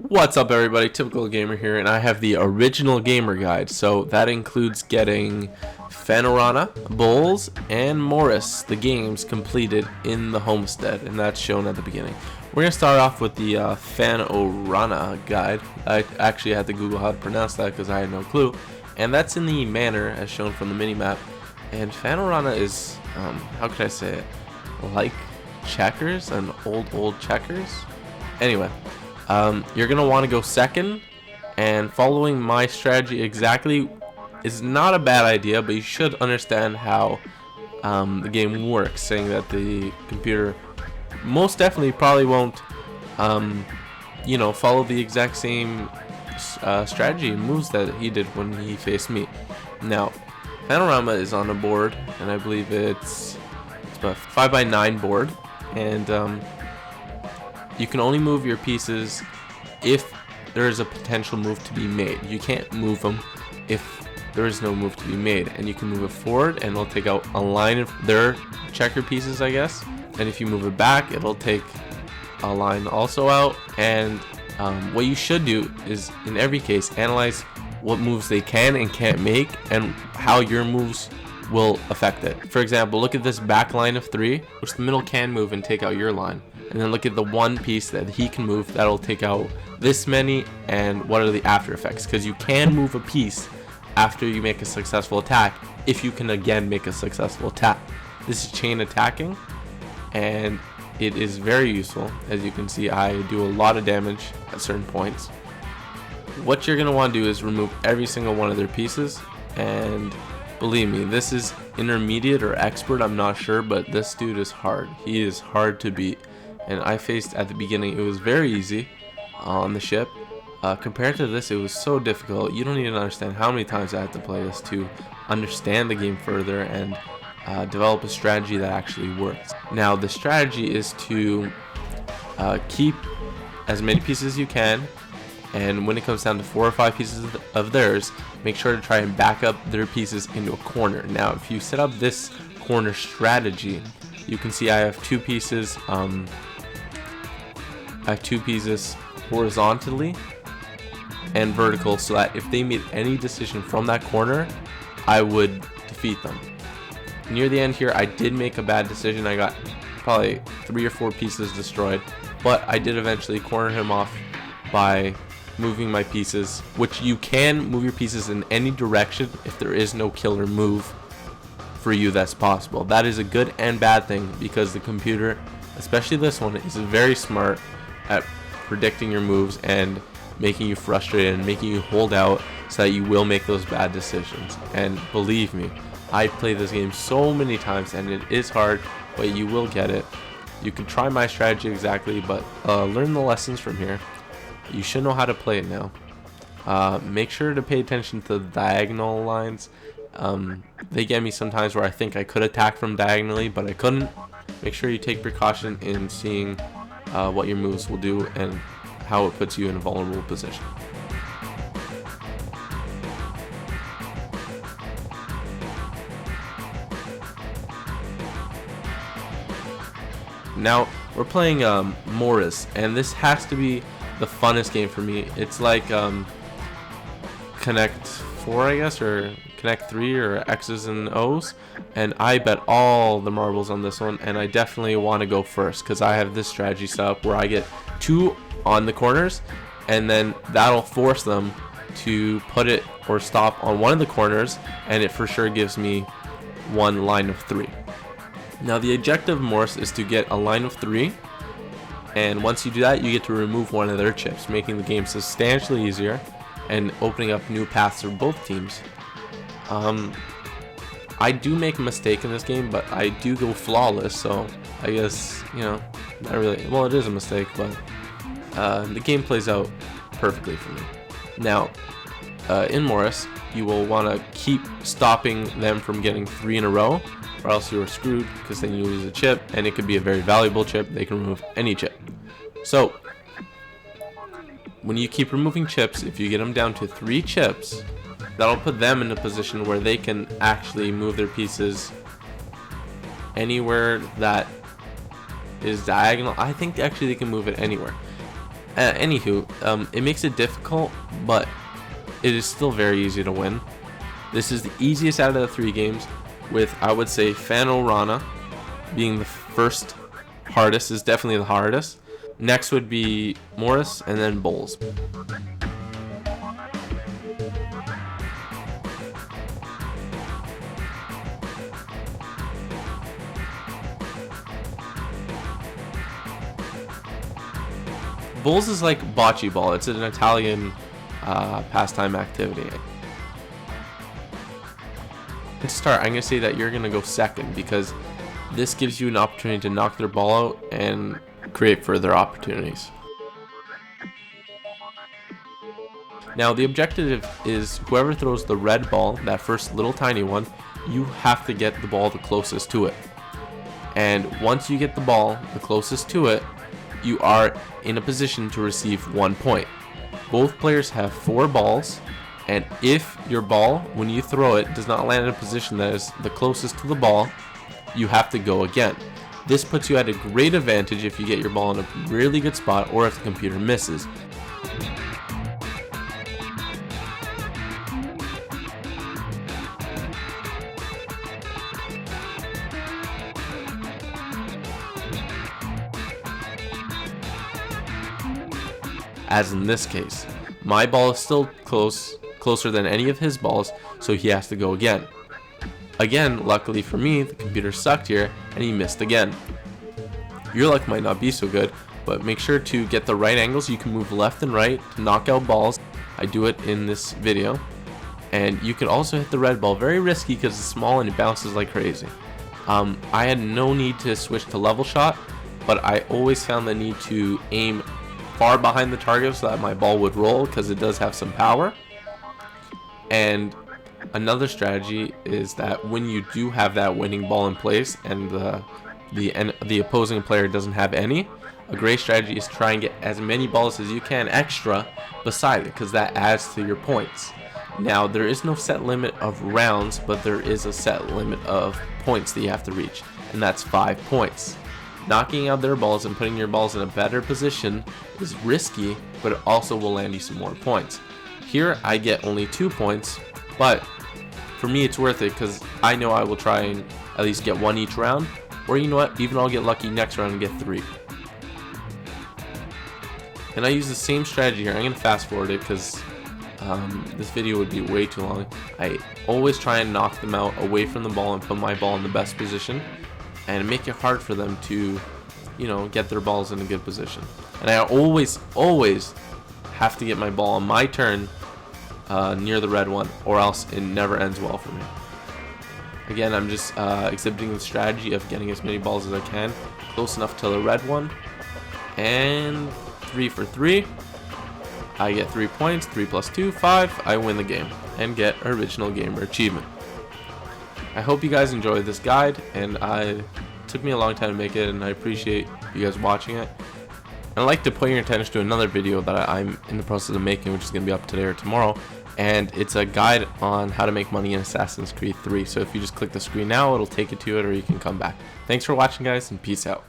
What's up, everybody? Typical Gamer here, and I have the original gamer guide. So that includes getting Fanorona, Bowls, and Morris, the games completed in the homestead, and that's shown at the beginning. We're going to start off with the Fanorona guide. I actually had to Google how to pronounce that because I had no clue. And that's in the manor as shown from the mini-map. And Fanorona is, how could I say it? Like checkers and old checkers? Anyway. You're going to want to go second, and following my strategy exactly is not a bad idea, but you should understand how the game works, saying that the computer most definitely probably won't follow the exact same strategy and moves that he did when he faced me. Now, Panorama is on a board, and I believe it's a 5x9 board, and you can only move your pieces if there is a potential move to be made. You can't move them if there is no move to be made. And you can move it forward and it'll take out a line of their checker pieces, I guess. And if you move it back, it'll take a line also out. And what you should do is, in every case, analyze what moves they can and can't make and how your moves will affect it. For example, look at this back line of 3, which the middle can move and take out your line. And then look at the one piece that he can move that'll take out this many, and what are the after effects, because you can move a piece after you make a successful attack if you can again make a successful attack. This is chain attacking, and it is very useful. As you can see, I do a lot of damage at certain points. What you're going to want to do is remove every single one of their pieces, and believe me, this is intermediate or expert, I'm not sure, but this dude is hard. He is hard to beat. And I faced at the beginning, it was very easy on the ship. Compared to this, it was so difficult. You don't even understand how many times I had to play this to understand the game further and develop a strategy that actually works. Now, the strategy is to keep as many pieces as you can, and when it comes down to 4 or 5 pieces of theirs, make sure to try and back up their pieces into a corner. Now, if you set up this corner strategy, you can see I have 2 pieces. I have 2 pieces horizontally and vertical, so that if they made any decision from that corner, I would defeat them. Near the end here, I did make a bad decision. I got probably 3 or 4 pieces destroyed, but I did eventually corner him off by moving my pieces, which you can move your pieces in any direction if there is no killer move for you that's possible. That is a good and bad thing, because the computer, especially this one, is very smart at predicting your moves and making you frustrated and making you hold out so that you will make those bad decisions. And believe me, I played this game so many times and it is hard, but you will get it. You can try my strategy exactly, but learn the lessons from here. You should know how to play it now. Make sure to pay attention to the diagonal lines. They get me sometimes where I think I could attack from diagonally, but I couldn't. Make sure you take precaution in seeing what your moves will do and how it puts you in a vulnerable position. Now we're playing Morris, and this has to be the funnest game for me. It's like Connect 4, I guess, or Connect 3, or X's and O's, and I bet all the marbles on this one, and I definitely want to go first because I have this strategy set up where I get 2 on the corners, and then that'll force them to put it or stop on one of the corners, and it for sure gives me 1 line of 3. Now the objective of Morse is to get a line of 3, and once you do that, you get to remove one of their chips, making the game substantially easier and opening up new paths for both teams. I do make a mistake in this game, but I do go flawless, so I guess, not really, well, it is a mistake, but the game plays out perfectly for me. Now, in Morris, you will want to keep stopping them from getting 3 in a row, or else you are screwed, because then you lose a chip, and it could be a very valuable chip. They can remove any chip. So, when you keep removing chips, if you get them down to 3 chips, that'll put them in a position where they can actually move their pieces anywhere that is diagonal. I think actually they can move it anywhere. Anywho, it makes it difficult, but it is still very easy to win. This is the easiest out of the 3 games, with, I would say, Fanorona being the first hardest, is definitely the hardest. Next would be Morris, and then Bowls. Bowls is like bocce ball. It's an Italian pastime activity. To start, I'm going to say that you're going to go second, because this gives you an opportunity to knock their ball out and create further opportunities. Now, the objective is whoever throws the red ball, that first little tiny one, you have to get the ball the closest to it. And once you get the ball the closest to it, you are in a position to receive 1 point. Both players have 4 balls, and if your ball, when you throw it, does not land in a position that is the closest to the ball, you have to go again. This puts you at a great advantage if you get your ball in a really good spot or if the computer misses. As in this case, my ball is still closer than any of his balls, so he has to go again. Again, luckily for me, the computer sucked here and he missed again. Your luck might not be so good, but make sure to get the right angles. You can move left and right to knock out balls. I do it in this video. And you can also hit the red ball. Very risky because it's small and it bounces like crazy. I had no need to switch to level shot, but I always found the need to aim far behind the target so that my ball would roll, because it does have some power. And another strategy is that when you do have that winning ball in place and the opposing player doesn't have any, a great strategy is to try and get as many balls as you can extra beside it, because that adds to your points. Now, there is no set limit of rounds, but there is a set limit of points that you have to reach, and that's 5 points. Knocking out their balls and putting your balls in a better position is risky, but it also will land you some more points. Here I get only 2 points, but for me it's worth it because I know I will try and at least get 1 each round, or you know what, even I'll get lucky next round and get 3. And I use the same strategy here. I'm going to fast forward it because this video would be way too long. I always try and knock them out away from the ball and put my ball in the best position, and make it hard for them to, get their balls in a good position. And I always have to get my ball on my turn near the red one, or else it never ends well for me. Again, I'm just exhibiting the strategy of getting as many balls as I can, close enough to the red one, and 3 for 3. I get 3 points, 3 plus 2, 5. I win the game and get Original Gamer achievement. I hope you guys enjoyed this guide, and it took me a long time to make it, and I appreciate you guys watching it. And I'd like to point your attention to another video that I'm in the process of making, which is going to be up today or tomorrow, and it's a guide on how to make money in Assassin's Creed 3. So if you just click the screen now, it'll take you to it, or you can come back. Thanks for watching, guys, and peace out.